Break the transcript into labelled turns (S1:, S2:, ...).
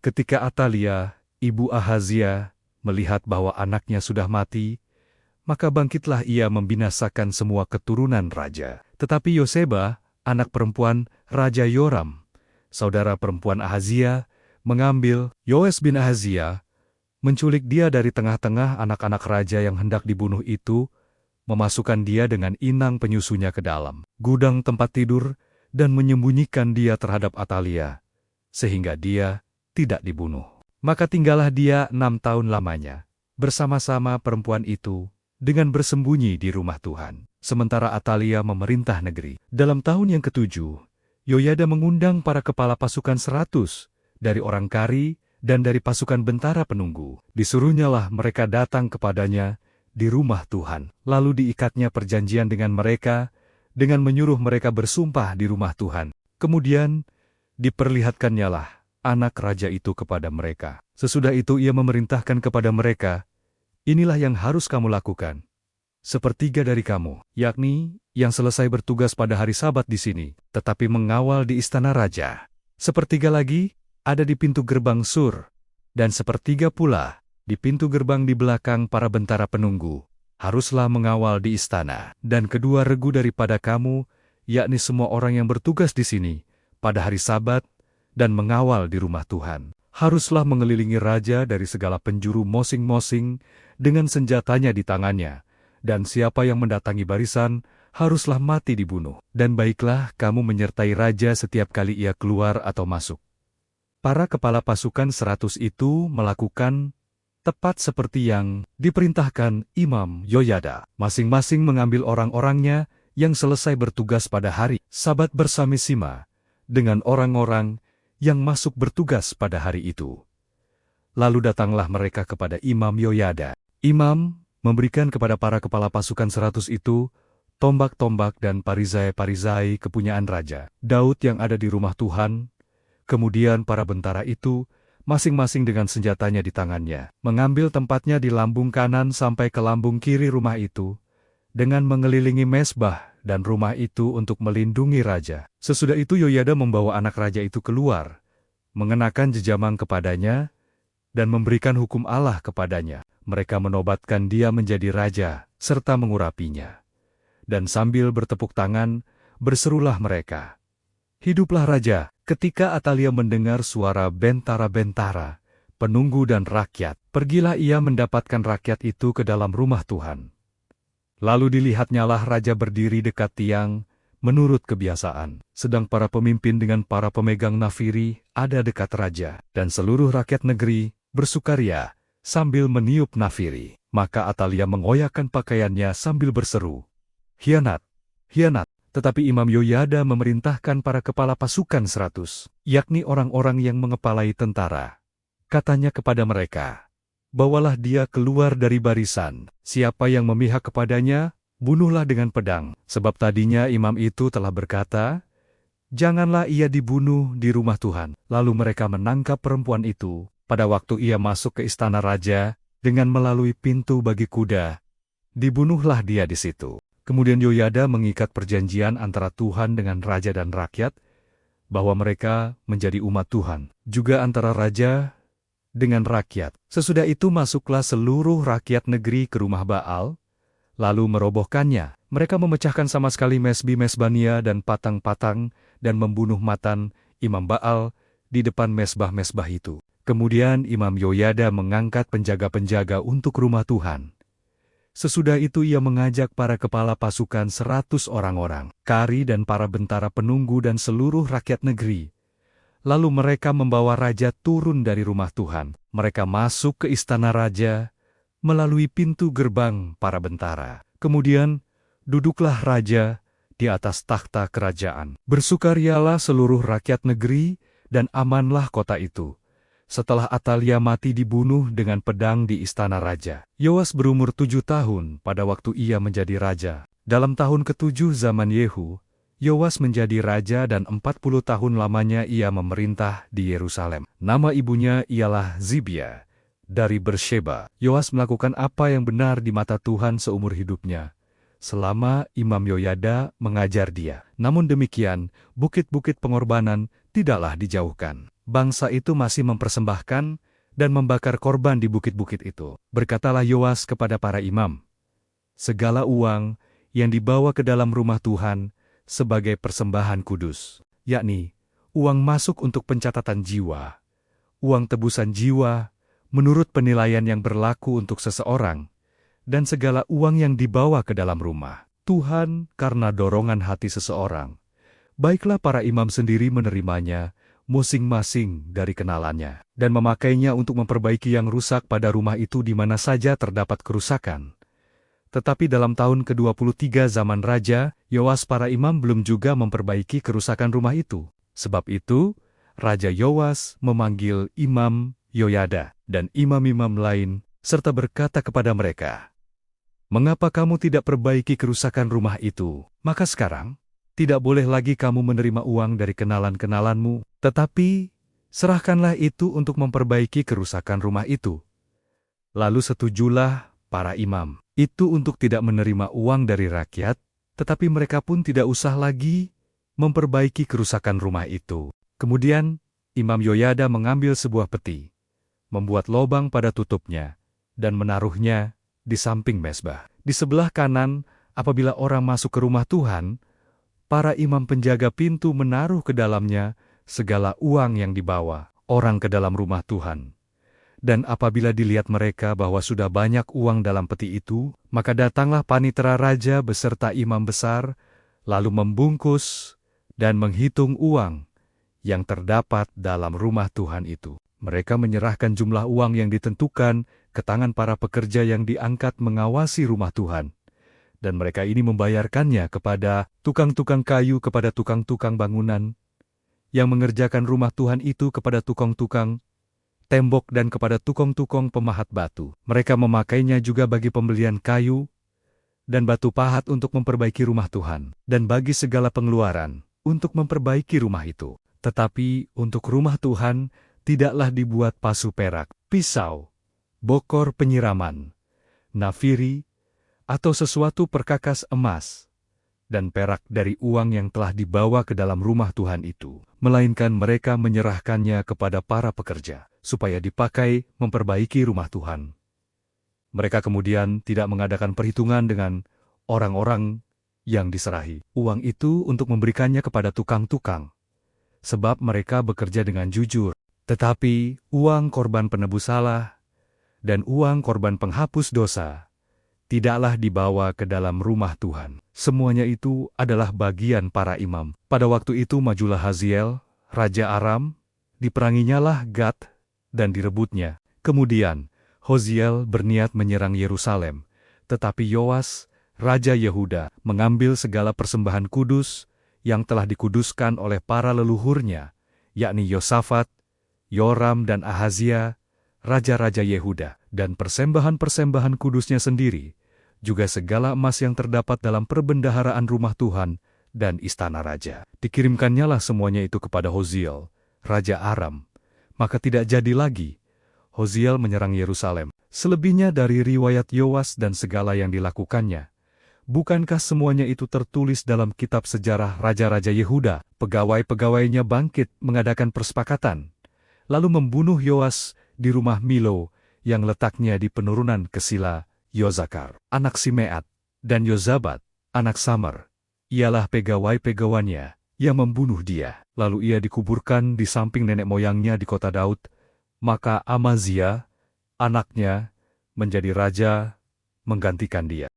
S1: Ketika Atalia, ibu Ahazia, melihat bahwa anaknya sudah mati, maka bangkitlah ia membinasakan semua keturunan raja. Tetapi Yoseba, anak perempuan Raja Yoram, saudara perempuan Ahazia, mengambil Yoas bin Ahazia, menculik dia dari tengah-tengah anak-anak raja yang hendak dibunuh itu, memasukkan dia dengan inang penyusunya ke dalam gudang tempat tidur, dan menyembunyikan dia terhadap Atalia, sehingga dia tidak dibunuh. Maka tinggallah dia 6 tahun lamanya, bersama-sama perempuan itu, dengan bersembunyi di rumah Tuhan. Sementara Atalia memerintah negeri. Dalam tahun yang ke-7, Yoyada mengundang para kepala pasukan 100 dari orang Kari dan dari pasukan bentara penunggu. Disuruhnyalah mereka datang kepadanya di rumah Tuhan. Lalu diikatnya perjanjian dengan mereka, dengan menyuruh mereka bersumpah di rumah Tuhan. Kemudian diperlihatkannyalah anak raja itu kepada mereka. Sesudah itu ia memerintahkan kepada mereka, inilah yang harus kamu lakukan. Sepertiga dari kamu, yakni yang selesai bertugas pada hari Sabat di sini, tetapi mengawal di istana raja. Sepertiga lagi ada di pintu gerbang sur, dan sepertiga pula di pintu gerbang di belakang para bentara penunggu. Haruslah mengawal di istana. Dan kedua regu daripada kamu, yakni semua orang yang bertugas di sini, pada hari Sabat, dan mengawal di rumah Tuhan. Haruslah mengelilingi raja dari segala penjuru masing-masing dengan senjatanya di tangannya, dan siapa yang mendatangi barisan, haruslah mati dibunuh. Dan baiklah kamu menyertai raja setiap kali ia keluar atau masuk. Para kepala pasukan 100 itu melakukan tepat seperti yang diperintahkan Imam Yoyada. Masing-masing mengambil orang-orangnya yang selesai bertugas pada hari Sabat bersama-sama dengan orang-orang yang masuk bertugas pada hari itu. Lalu datanglah mereka kepada Imam Yoyada. Imam memberikan kepada para kepala pasukan 100 itu tombak-tombak dan parizai-parizai kepunyaan Raja Daud yang ada di rumah Tuhan. Kemudian para bentara itu, masing-masing dengan senjatanya di tangannya, mengambil tempatnya di lambung kanan sampai ke lambung kiri rumah itu, dengan mengelilingi mezbah dan rumah itu untuk melindungi raja. Sesudah itu Yoyada membawa anak raja itu keluar, mengenakan jejamang kepadanya, dan memberikan hukum Allah kepadanya. Mereka menobatkan dia menjadi raja, serta mengurapinya. Dan sambil bertepuk tangan, berserulah mereka, "Hiduplah raja!" Ketika Atalia mendengar suara bentara-bentara, penunggu dan rakyat, pergilah ia mendapatkan rakyat itu ke dalam rumah Tuhan. Lalu dilihatnyalah raja berdiri dekat tiang, menurut kebiasaan, sedang para pemimpin dengan para pemegang nafiri ada dekat raja, dan seluruh rakyat negeri bersukaria sambil meniup nafiri. Maka Atalia mengoyakkan pakaiannya sambil berseru, "Hianat! Hianat!" Tetapi Imam Yoyada memerintahkan para kepala pasukan 100, yakni orang-orang yang mengepalai tentara. Katanya kepada mereka, "Bawalah dia keluar dari barisan. Siapa yang memihak kepadanya, bunuhlah dengan pedang." Sebab tadinya imam itu telah berkata, "Janganlah ia dibunuh di rumah Tuhan." Lalu mereka menangkap perempuan itu pada waktu ia masuk ke istana raja dengan melalui pintu bagi kuda. Dibunuhlah dia di situ. Kemudian Yoyada mengikat perjanjian antara Tuhan dengan raja dan rakyat, bahwa mereka menjadi umat Tuhan, juga antara raja dengan rakyat. Sesudah itu masuklah seluruh rakyat negeri ke rumah Baal, lalu merobohkannya. Mereka memecahkan sama sekali mesbih-mesbania dan patang-patang, dan membunuh Matan, imam Baal, di depan mesbah-mesbah itu. Kemudian Imam Yoyada mengangkat penjaga-penjaga untuk rumah Tuhan. Sesudah itu ia mengajak para kepala pasukan 100 orang-orang, Kari dan para bentara penunggu dan seluruh rakyat negeri. Lalu mereka membawa raja turun dari rumah Tuhan. Mereka masuk ke istana raja melalui pintu gerbang para bentara. Kemudian duduklah raja di atas takhta kerajaan. Bersukarialah seluruh rakyat negeri dan amanlah kota itu. Setelah Atalia mati dibunuh dengan pedang di istana raja. Yoas berumur 7 tahun pada waktu ia menjadi raja. Dalam tahun ke-7 zaman Yehu, Yoas menjadi raja dan 40 tahun lamanya ia memerintah di Yerusalem. Nama ibunya ialah Zibia dari Bersheba. Yoas melakukan apa yang benar di mata Tuhan seumur hidupnya, selama Imam Yoyada mengajar dia. Namun demikian, bukit-bukit pengorbanan tidaklah dijauhkan. bangsa itu masih mempersembahkan dan membakar korban di bukit-bukit itu. Berkatalah Yoas kepada para imam, segala uang yang dibawa ke dalam rumah Tuhan sebagai persembahan kudus, yakni uang masuk untuk pencatatan jiwa, uang tebusan jiwa menurut penilaian yang berlaku untuk seseorang, dan segala uang yang dibawa ke dalam rumah Tuhan karena dorongan hati seseorang, baiklah para imam sendiri menerimanya masing-masing dari kenalannya, dan memakainya untuk memperbaiki yang rusak pada rumah itu di mana saja terdapat kerusakan. Tetapi dalam tahun ke-23 zaman Raja Yoas, para imam belum juga memperbaiki kerusakan rumah itu. Sebab itu, Raja Yoas memanggil Imam Yoyada dan imam-imam lain, serta berkata kepada mereka, "Mengapa kamu tidak perbaiki kerusakan rumah itu? Maka sekarang, tidak boleh lagi kamu menerima uang dari kenalan-kenalanmu, tetapi serahkanlah itu untuk memperbaiki kerusakan rumah itu." Lalu setujulah para imam itu untuk tidak menerima uang dari rakyat, tetapi mereka pun tidak usah lagi memperbaiki kerusakan rumah itu. Kemudian, Imam Yoyada mengambil sebuah peti, membuat lobang pada tutupnya, dan menaruhnya di samping mezbah. Di sebelah kanan, apabila orang masuk ke rumah Tuhan, para imam penjaga pintu menaruh ke dalamnya segala uang yang dibawa orang ke dalam rumah Tuhan. Dan apabila dilihat mereka bahwa sudah banyak uang dalam peti itu, maka datanglah panitera raja beserta imam besar, lalu membungkus dan menghitung uang yang terdapat dalam rumah Tuhan itu. Mereka menyerahkan jumlah uang yang ditentukan ke tangan para pekerja yang diangkat mengawasi rumah Tuhan. Dan mereka ini membayarkannya kepada tukang-tukang kayu, kepada tukang-tukang bangunan, yang mengerjakan rumah Tuhan itu, kepada tukang-tukang tembok, dan kepada tukang-tukang pemahat batu. Mereka memakainya juga bagi pembelian kayu dan batu pahat untuk memperbaiki rumah Tuhan, dan bagi segala pengeluaran untuk memperbaiki rumah itu. Tetapi untuk rumah Tuhan tidaklah dibuat pasu perak, pisau, bokor penyiraman, nafiri, atau sesuatu perkakas emas dan perak dari uang yang telah dibawa ke dalam rumah Tuhan itu, melainkan mereka menyerahkannya kepada para pekerja, supaya dipakai memperbaiki rumah Tuhan. Mereka kemudian tidak mengadakan perhitungan dengan orang-orang yang diserahi uang itu untuk memberikannya kepada tukang-tukang, sebab mereka bekerja dengan jujur. Tetapi uang korban penebus salah dan uang korban penghapus dosa tidaklah dibawa ke dalam rumah Tuhan. Semuanya itu adalah bagian para imam. Pada waktu itu majulah Haziel, Raja Aram, diperanginyalah Gad, dan direbutnya. Kemudian, Hoziel berniat menyerang Yerusalem, tetapi Yoas, Raja Yehuda, mengambil segala persembahan kudus yang telah dikuduskan oleh para leluhurnya, yakni Yosafat, Yoram, dan Ahazia, raja-raja Yehuda, dan persembahan-persembahan kudusnya sendiri, juga segala emas yang terdapat dalam perbendaharaan rumah Tuhan dan istana raja. Dikirimkannyalah semuanya itu kepada Hoziel, Raja Aram. Maka tidak jadi lagi Hoziel menyerang Yerusalem. Selebihnya dari riwayat Yoas dan segala yang dilakukannya, bukankah semuanya itu tertulis dalam kitab sejarah raja-raja Yehuda? Pegawai-pegawainya bangkit mengadakan persepakatan, lalu membunuh Yoas di rumah Milo yang letaknya di penurunan Kesila. Yozakar, anak Simeat, dan Yozabat, anak Samer, ialah pegawai-pegawainya yang membunuh dia. Lalu ia dikuburkan di samping nenek moyangnya di kota Daud. Maka Amazia, anaknya, menjadi raja menggantikan dia.